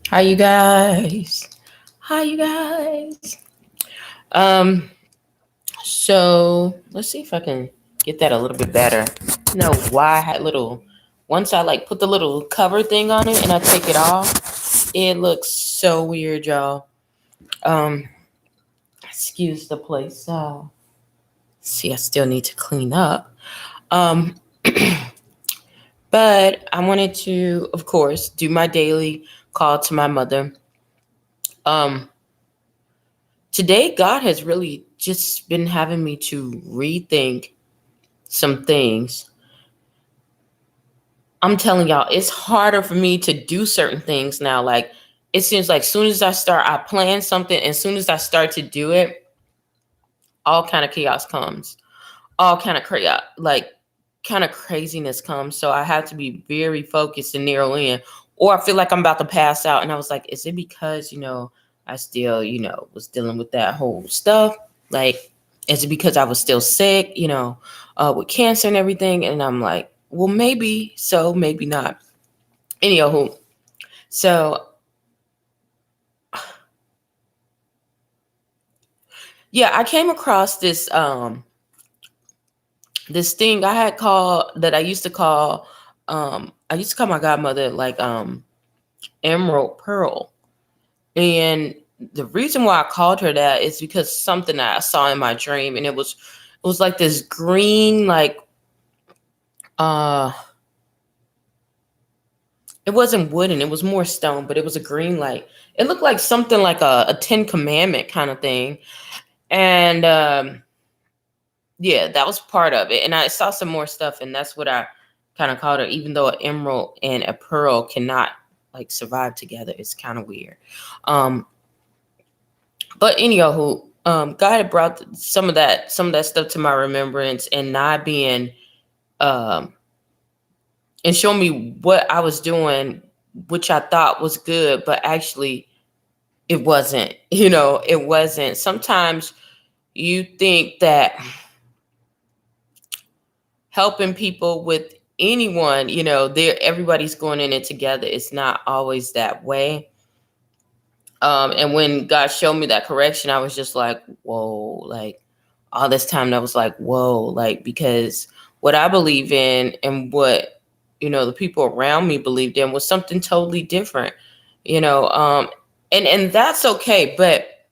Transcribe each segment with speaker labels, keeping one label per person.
Speaker 1: Hi, you guys. Hi, you guys. Um, so let's see if I can get that a little bit better. You know why I had little once I like put the little cover thing on it and I take it off, it looks so weird, y'all. Um, excuse the place. See, I still need to clean up. Um, but I wanted to, of course, do my daily call to my mother. Um, Today, God has really just been having me to rethink some things. I'm telling y'all, it's harder for me to do certain things now. Like, it seems like soon as I plan something, and soon as I start to do it, all kind of chaos comes. All kind of kind of craziness comes. So I have to be very focused and narrow in, or I feel like I'm about to pass out. And I was like, is it because I still was dealing with that whole stuff? Like, is it because I was still sick? With cancer and everything? And I'm like, well, maybe so, maybe not. Anywho, so yeah, I came across this thing I had called that I used to call my godmother like Emerald Pearl. And the reason why I called her that is because something that I saw in my dream, and it was like this green, like uh it wasn't wooden, it was more stone, but it was a green, like it looked like something like a Ten Commandment kind of thing. And yeah, that was part of it. And I saw some more stuff, and that's what I kind of called her, even though an emerald and a pearl cannot like survive together. It's kind of weird. Um, but anyhow, God had brought some of that stuff to my remembrance, and not being um and show me what I was doing, which I thought was good, but actually it wasn't. It wasn't. Sometimes you think that helping people with anyone, they're everybody's going in it together. It's not always that way. And when God showed me that correction, I was just like, whoa, like all this time I was like, whoa, like because what I believe in and what the people around me believed in was something totally different, you know. And that's okay, but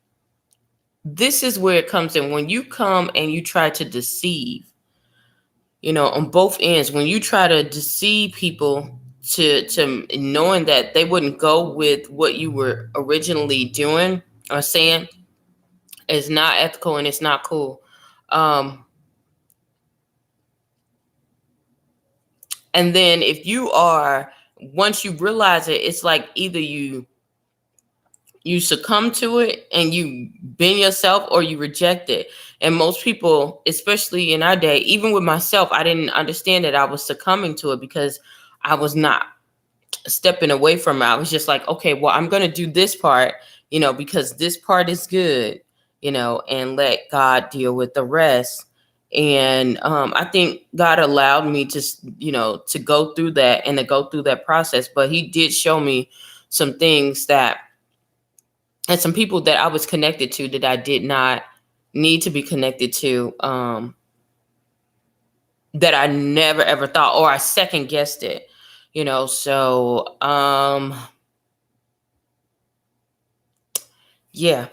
Speaker 1: this is where it comes in when you come and you try to deceive, on both ends. When you try to deceive people to knowing that they wouldn't go with what you were originally doing or saying, is not ethical and it's not cool. Um, and then if you are, once you realize it, it's like either you succumb to it and you bend yourself, or you reject it. And most people, especially in our day, even with myself, I didn't understand that I was succumbing to it because I was not stepping away from it. I was just like, okay, well, I'm going to do this part, because this part is good, and let God deal with the rest. And I think God allowed me to go through that and to go through that process. But He did show me some things and some people that I was connected to that I did not need to be connected to, that I never ever thought, or I second guessed it, so yeah.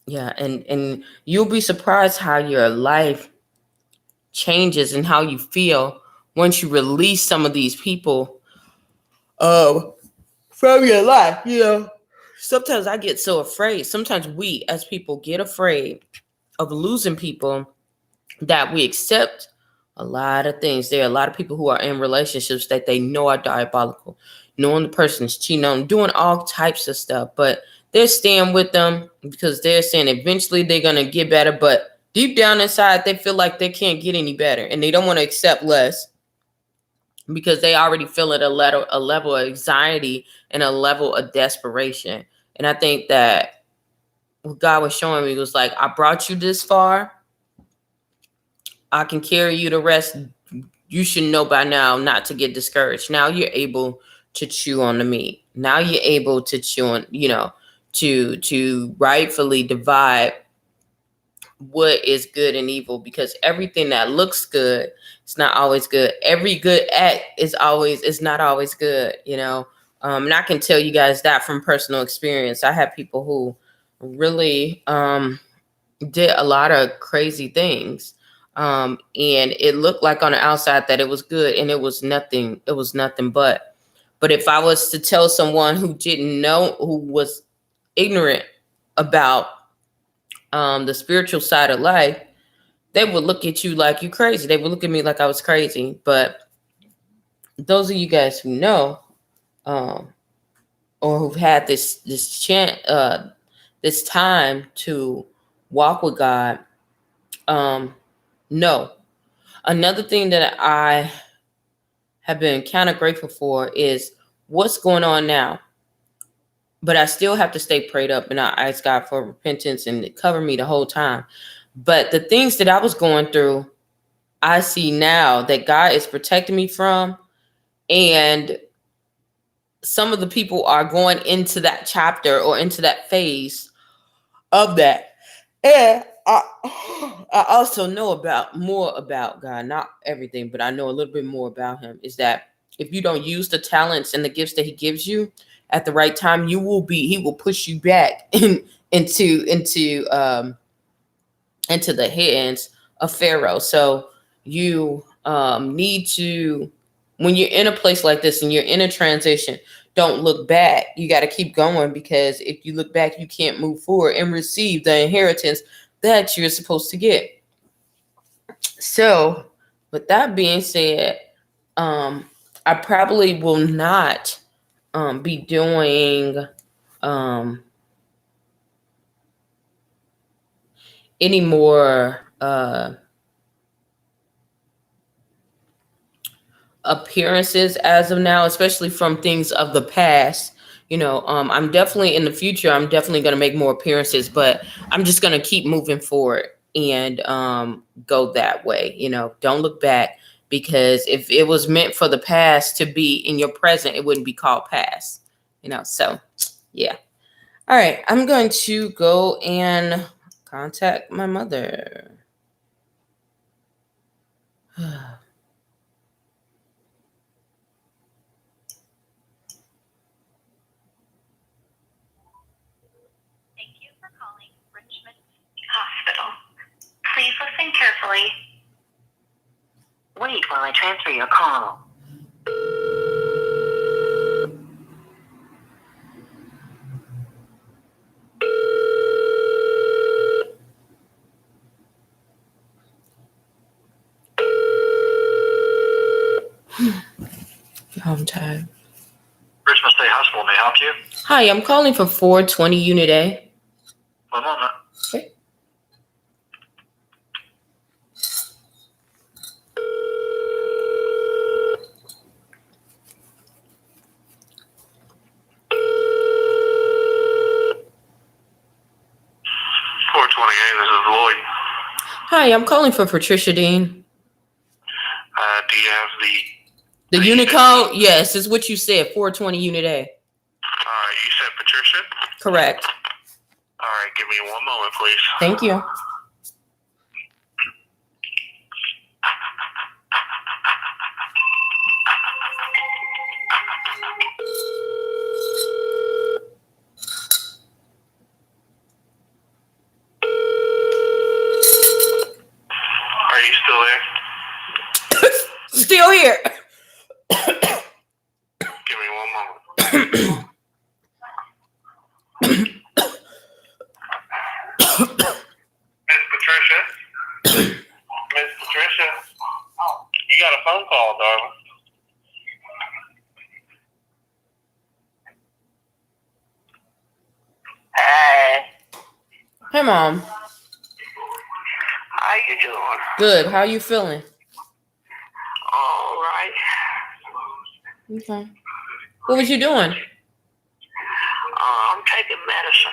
Speaker 1: Yeah, and you'll be surprised how your life changes and how you feel once you release some of these people um from your life. Sometimes I get so afraid. Sometimes we as people get afraid of losing people that we accept a lot of things. There are a lot of people who are in relationships that they know are diabolical, knowing the person is cheating on them, doing all types of stuff, but they're staying with them because they're saying eventually they're going to get better. But deep down inside, they feel like they can't get any better and they don't want to accept less because they already feel at a level of anxiety and a level of desperation. And I think that what God was showing me was like, I brought you this far. I can carry you the rest. You should know by now not to get discouraged. Now you're able to chew on the meat. Now you're able to chew on, to rightfully divide what is good and evil, because everything that looks good, it's not always good. Every good act is not always good, and I can tell you guys that from personal experience. I have people who really did a lot of crazy things, and it looked like on the outside that it was good, and it was nothing but if I was to tell someone who didn't know, who was ignorant about the spiritual side of life, they would look at you like you crazy. They would look at me like I was crazy. But those of you guys who know, or who've had this time to walk with God, know. Another thing that I have been kind of grateful for is what's going on now. But I still have to stay prayed up, and I ask God for repentance and cover me the whole time. But the things that I was going through, I see now that God is protecting me from, and some of the people are going into that chapter or into that phase of that. And I also know more about God, not everything, but I know a little bit more about him, is that if you don't use the talents and the gifts that he gives you at the right time, he will push you back into the hands of Pharaoh. So you need to, when you're in a place like this and you're in a transition, don't look back. You got to keep going, because if you look back, you can't move forward and receive the inheritance that you're supposed to get. So with that being said, I probably will not be doing any more appearances as of now, especially from things of the past. I'm definitely in the future, I'm definitely going to make more appearances, but I'm just going to keep moving forward and go that way. Don't look back, because if it was meant for the past to be in your present, it wouldn't be called past. So yeah. All right, I'm going to go and contact my mother.
Speaker 2: Hospital. Please listen carefully. Wait while I transfer your call.
Speaker 1: I'm tired.
Speaker 2: Richmond State Hospital, may I help you?
Speaker 1: Hi, I'm calling for 420 Unit A.
Speaker 2: One moment.
Speaker 1: Okay.
Speaker 2: This is Lloyd.
Speaker 1: Hi, I'm calling for Patricia Dean.
Speaker 2: Do you have
Speaker 1: the unit code? Yes, it's what you said, 420 Unit A.
Speaker 2: You said Patricia?
Speaker 1: Correct.
Speaker 2: All right, give me one moment, please.
Speaker 1: Thank you.
Speaker 2: Are you still there?
Speaker 1: Still here.
Speaker 2: Give me one moment. Miss Patricia? Miss Patricia? You got a phone call, darling. Hey.
Speaker 1: Hey, Mom.
Speaker 2: How you doing?
Speaker 1: Good. How you feeling?
Speaker 2: All right.
Speaker 1: Okay. What was you doing?
Speaker 2: I'm taking medicine.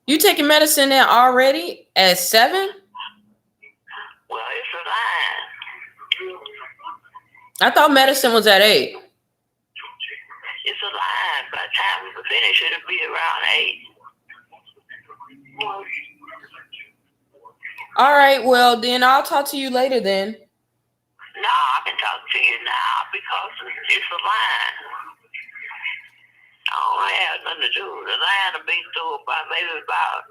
Speaker 1: You taking medicine there already at 7?
Speaker 2: Well, it's a line.
Speaker 1: I thought medicine was at 8.
Speaker 2: finish, it'll be around 8.
Speaker 1: All right. Well, then I'll talk to you later then.
Speaker 2: No, I can talk to you now because it's a line. I don't have nothing to do. The line will be through by maybe about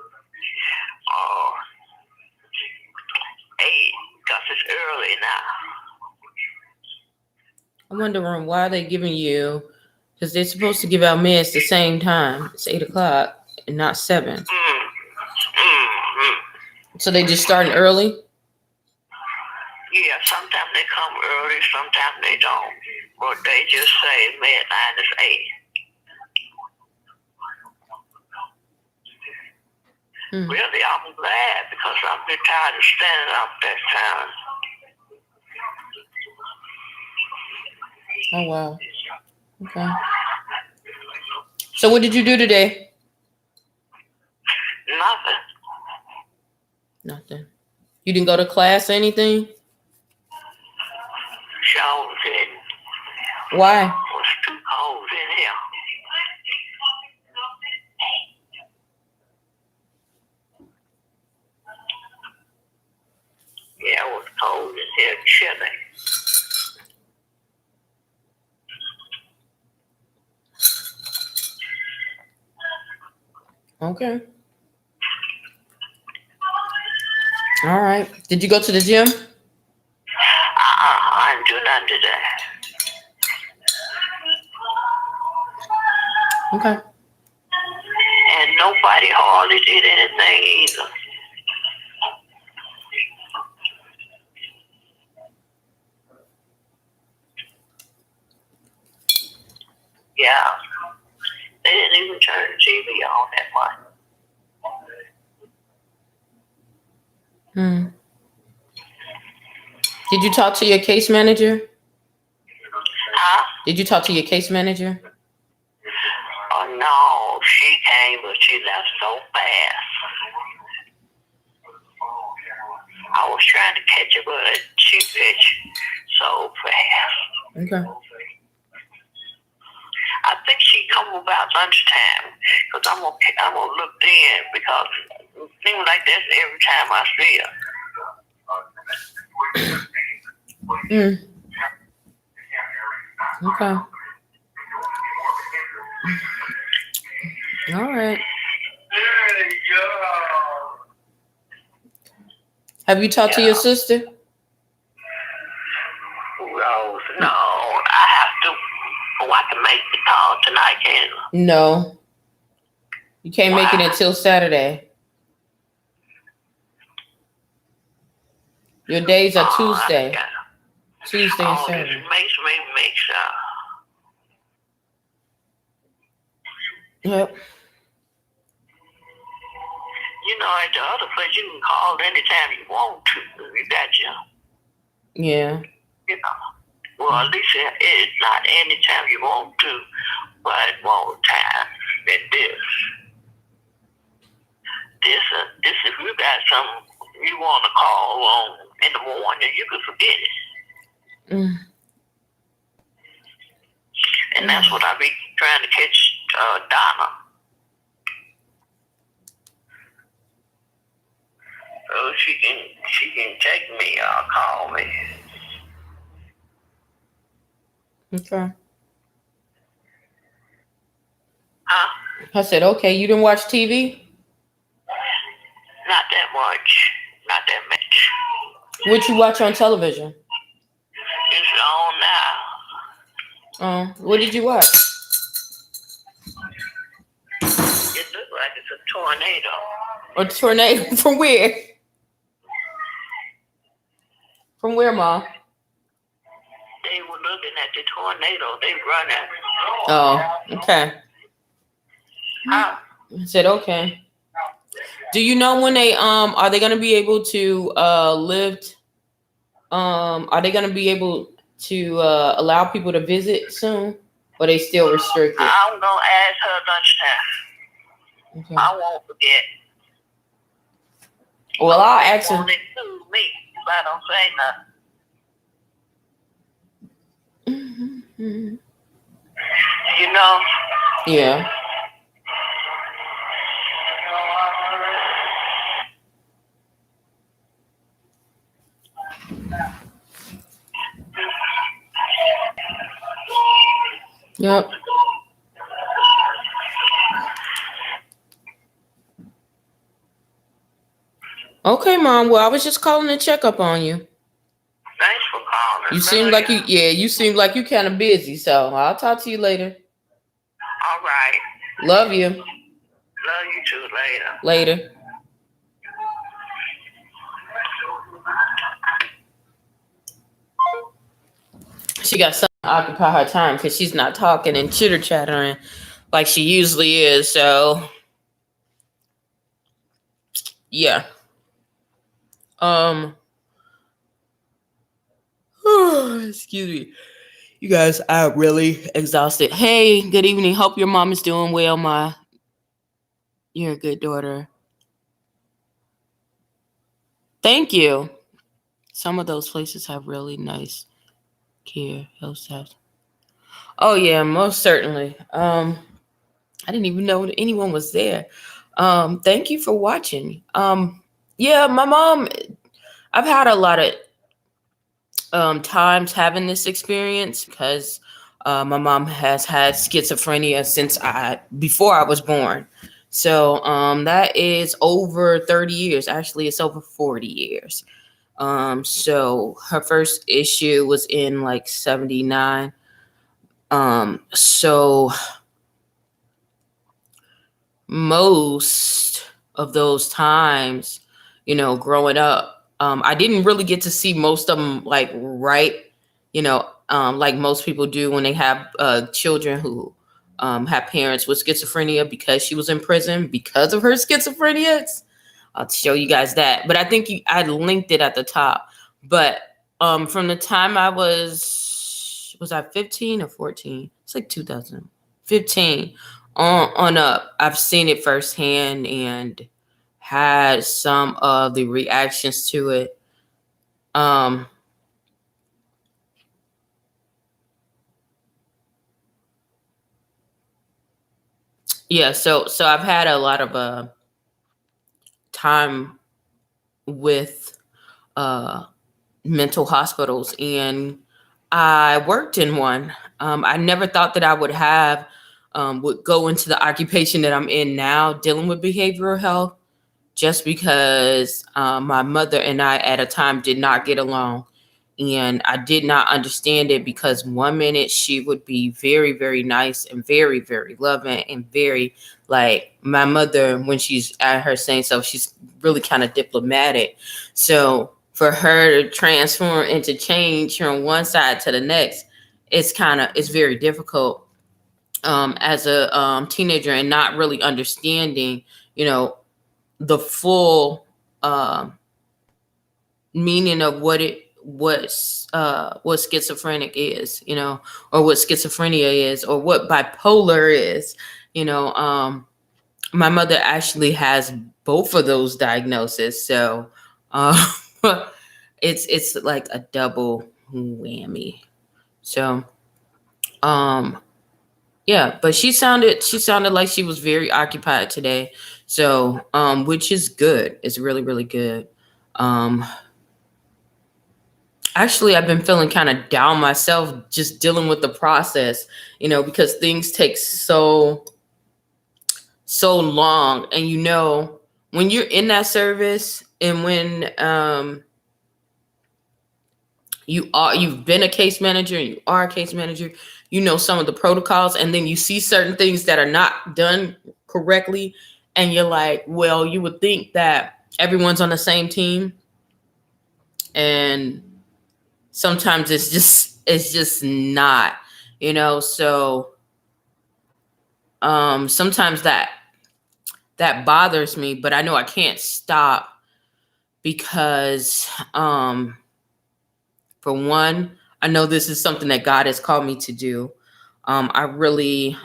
Speaker 2: 8 because it's early now.
Speaker 1: I'm wondering why they're giving you, because they're supposed to give out meds the same time. It's 8 o'clock and not 7.
Speaker 2: Mm-hmm.
Speaker 1: So they just starting early?
Speaker 2: Yeah, sometimes they come early, sometimes they don't. But they just say midnight is 8. Really, I'm glad because I'm getting tired of standing up that time.
Speaker 1: Oh, wow. Okay. So what did you do today? Nothing. You didn't go to class or anything?
Speaker 2: Sure didn't.
Speaker 1: Why?
Speaker 2: It was too cold in here. Yeah, it was cold in here, chilly.
Speaker 1: Okay. All right. Did you go to the gym?
Speaker 2: I didn't do nothing today.
Speaker 1: Okay.
Speaker 2: And nobody hardly did anything either. Yeah. They didn't even turn the TV on that much.
Speaker 1: Did you talk to your case manager?
Speaker 2: Huh?
Speaker 1: Did you talk to your case manager?
Speaker 2: Oh, no. She came, but she left so fast. I was trying to catch her, but she pitched so fast.
Speaker 1: Okay.
Speaker 2: I think she come about lunchtime because I'm gonna look in because it seems like that's every time I see her.
Speaker 1: Okay. All right. Have you talked to your sister?
Speaker 2: Rose, no. I have to. Oh, I can make the call tonight, can I?
Speaker 1: No. You can't make it until Saturday. Your days are Tuesday. Tuesday and Saturday.
Speaker 2: This makes me mix up.
Speaker 1: Yep.
Speaker 2: You know, at the other place, you can call anytime you want to. You got your.
Speaker 1: Yeah.
Speaker 2: You know. Well, at least it's not anytime you want to, but one time than this. This, if you got something you want to call on in the morning, you can forget it. And that's what I be trying to catch Donna. So she can take me or call me.
Speaker 1: Okay.
Speaker 2: Huh?
Speaker 1: I said, okay, you didn't watch TV?
Speaker 2: Not that much. Not that much.
Speaker 1: What you watch on television?
Speaker 2: It's on now.
Speaker 1: What did you watch?
Speaker 2: It looks like it's a tornado.
Speaker 1: A tornado? From where? From where, Mom?
Speaker 2: They were looking at the tornado. They running.
Speaker 1: Oh, okay.
Speaker 2: Huh?
Speaker 1: I said, okay. Do you know when they are they gonna be able to lift? Are they gonna be able to allow people to visit soon, or they still restricted?
Speaker 2: I'm gonna ask her lunchtime.
Speaker 1: Okay.
Speaker 2: I won't forget.
Speaker 1: Well, I'll ask her.
Speaker 2: They sue me if I don't say nothing. You know?
Speaker 1: Yeah. Yep. Okay, Mom. Well, I was just calling to check up on you.
Speaker 2: Thanks for calling.
Speaker 1: You seem like you seem like you kind of busy, so I'll talk to you later.
Speaker 2: All right.
Speaker 1: Love you.
Speaker 2: Love you too. Later.
Speaker 1: Later. She got something to occupy her time because she's not talking and chitter chattering like she usually is. So yeah. Excuse me. You guys are really exhausted. Hey, good evening. Hope your mom is doing well, you're a good daughter. Thank you. Some of those places have really nice care, health staff. Oh yeah, most certainly. I didn't even know that anyone was there. Thank you for watching. Yeah, my mom, I've had a lot of times having this experience because my mom has had schizophrenia since before I was born. So that is over 30 years. Actually, it's over 40 years. So her first issue was in like 79. So most of those times, growing up, I didn't really get to see most of them like like most people do when they have children who have parents with schizophrenia because she was in prison because of her schizophrenia. I'll show you guys that. But I think I linked it at the top. But from the time I was I 15 or 14? It's like 2015 on up. I've seen it firsthand and had some of the reactions to it. Yeah, so I've had a lot of time with mental hospitals, and I worked in one. I never thought that I would go into the occupation that I'm in now, dealing with behavioral health, just because my mother and I at a time did not get along. And I did not understand it because one minute she would be very, very nice and very, very loving and very like my mother, when she's at her saying so, she's really kind of diplomatic. So for her to transform and to change from one side to the next, it's very difficult as a teenager and not really understanding, the full meaning of what schizophrenic is, or what schizophrenia is, or what bipolar is. My mother actually has both of those diagnoses, so it's like a double whammy. So yeah, but she sounded like she was very occupied today. So which is good. It's really, really good. Actually, I've been feeling kind of down myself just dealing with the process, because things take so long. And when you're in that service and when you've been a case manager and you are a case manager, some of the protocols, and then you see certain things that are not done correctly, and you're like, well, you would think that everyone's on the same team, and sometimes it's just not, so sometimes that bothers me, but I know I can't stop because for one, I know this is something that God has called me to do. I really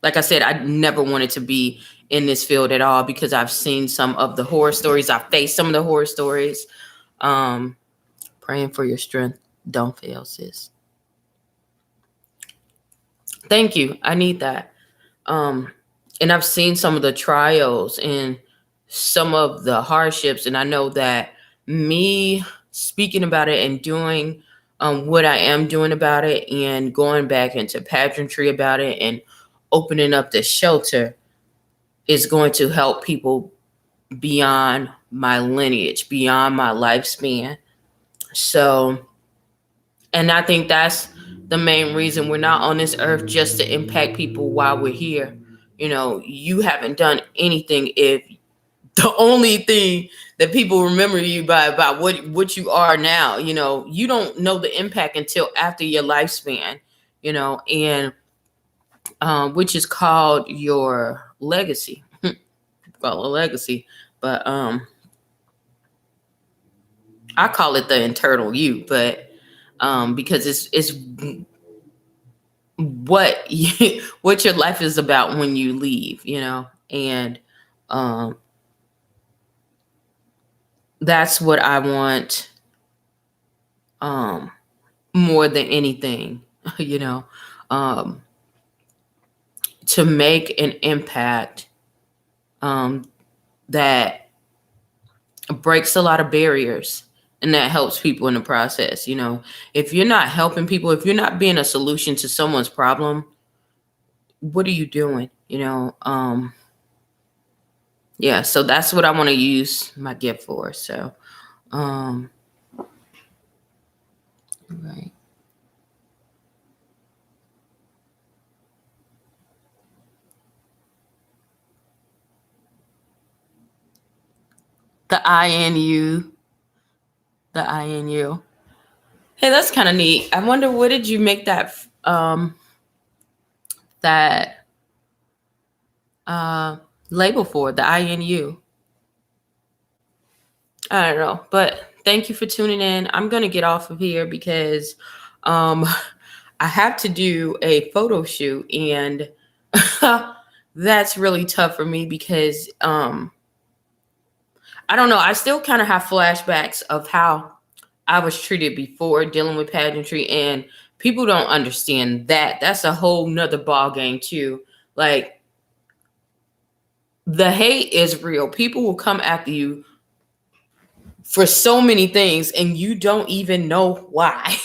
Speaker 1: like I said, I never wanted to be in this field at all because I've seen some of the horror stories. I've faced some of the horror stories. Praying for your strength. Don't fail, sis. Thank you. I need that. And I've seen some of the trials and some of the hardships. And I know that me speaking about it and doing what I am doing about it and going back into pageantry about it and opening up the shelter is going to help people beyond my lineage, beyond my lifespan. So, and I think that's the main reason we're not on this earth, just to impact people while we're here. You haven't done anything if the only thing that people remember you by about what you are now, you don't know the impact until after your lifespan, and which is called your legacy. Call a legacy, but I call it the internal you, but because it's what what your life is about when you leave, and that's what I want more than anything, to make an impact that breaks a lot of barriers and that helps people in the process. If you're not helping people, if you're not being a solution to someone's problem, what are you doing? Yeah, so that's what I want to use my gift for. So right. The INU. The INU. Hey, that's kind of neat. I wonder, what did you make that label for, the INU? I don't know, but thank you for tuning in. I'm gonna get off of here because I have to do a photo shoot, and that's really tough for me because I don't know. I still kind of have flashbacks of how I was treated before dealing with pageantry, and people don't understand that. That's a whole nother ball game too. Like, the hate is real. People will come after you for so many things, and you don't even know why.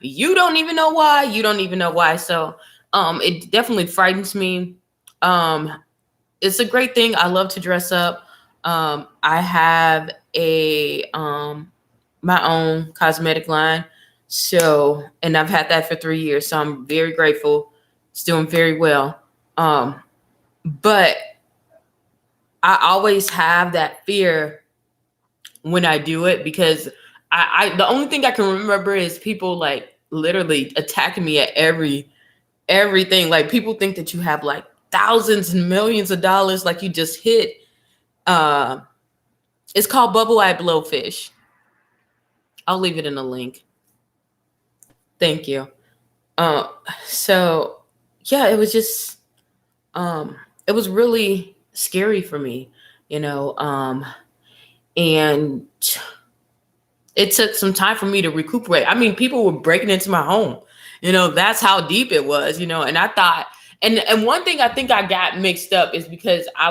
Speaker 1: You don't even know why. You don't even know why. So it definitely frightens me. It's a great thing. I love to dress up. I have a my own cosmetic line. So, and I've had that for 3 years. So I'm very grateful. It's doing very well. But I always have that fear when I do it, because I the only thing I can remember is people like literally attacking me at everything. Like, people think that you have like thousands and millions of dollars, like you just hit. It's called Bubble Eye Blowfish. I'll leave it in the link. Thank you. So yeah, it was just it was really scary for me, and it took some time for me to recuperate. I mean, people were breaking into my home. That's how deep it was, and I thought, and one thing I think I got mixed up is because I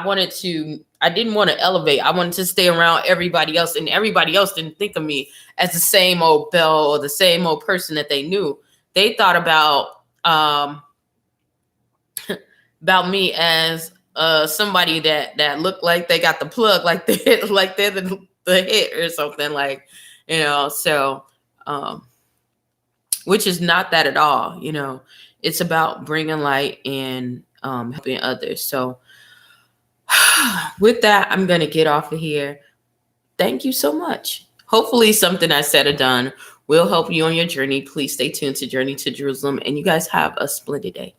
Speaker 1: didn't want to elevate. I wanted to stay around everybody else, and everybody else didn't think of me as the same old Belle or the same old person that they knew. They thought about me as somebody that looked like they got the plug, like they're the hit or something, like, so which is not that at all. It's about bringing light and helping others. So with that, I'm going to get off of here. Thank you so much. Hopefully something I said or done will help you on your journey. Please stay tuned to Journey to Jerusalem, and you guys have a splendid day.